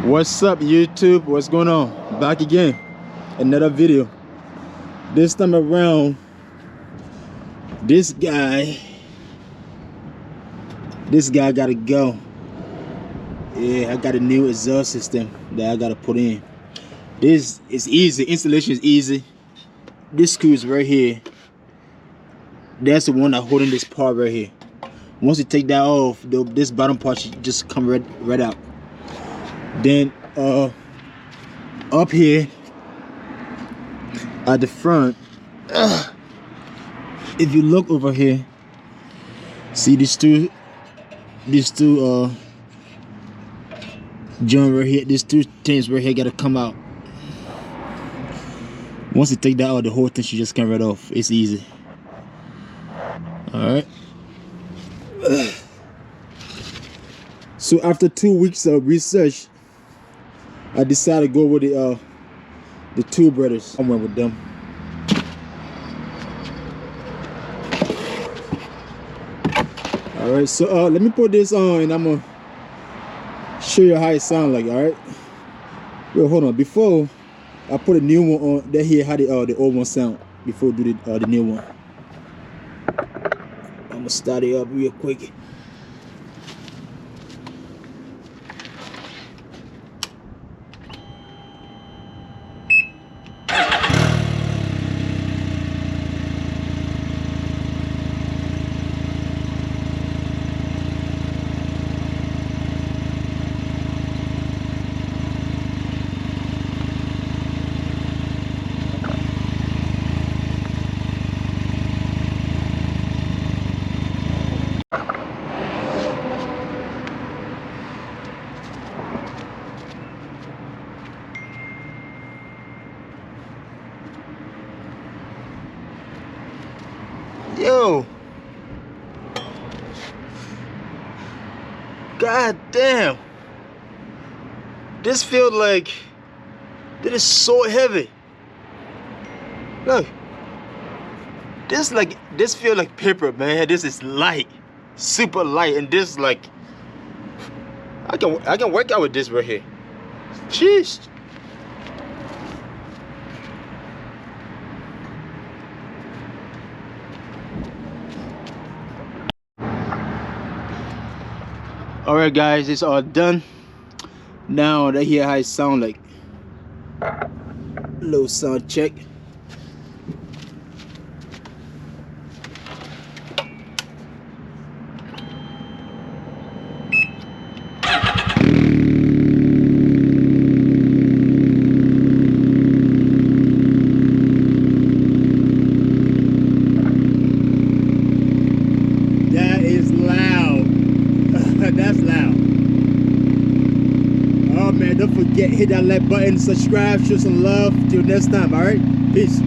What's up, YouTube? What's going on? Back again, another video. This time around, this guy gotta go. Yeah, I got a new exhaust system that I gotta put in. This is easy. Installation is easy. This screw is right here. That's the one that holding this part right here. Once you take that off, this bottom part should just come right out. Then up here at the front, if you look over here, see these two joint right here, these two things right here gotta come out. Once you take that out, the whole thing should just come right off. It's easy. All right. So after 2 weeks of research, I decided to go with the Tool Brothers. I went with them. All right, so let me put this on, and I'm gonna show you how it sounds like. All right. Well, hold on. Before I put a new one on, that here how the old one sound. Before I do the new one, I'm gonna start it up real quick. Yo, god damn, this feels like, this is so heavy. Look, this feel like paper, man. This is light, super light, and this like, I can work out with this right here. Jeez. Alright guys, it's all done. Now that hear how it sound like. Low sound check. That is loud. That's loud. Oh man, don't forget, hit that like button, subscribe, show some love. Till next time, alright? Peace.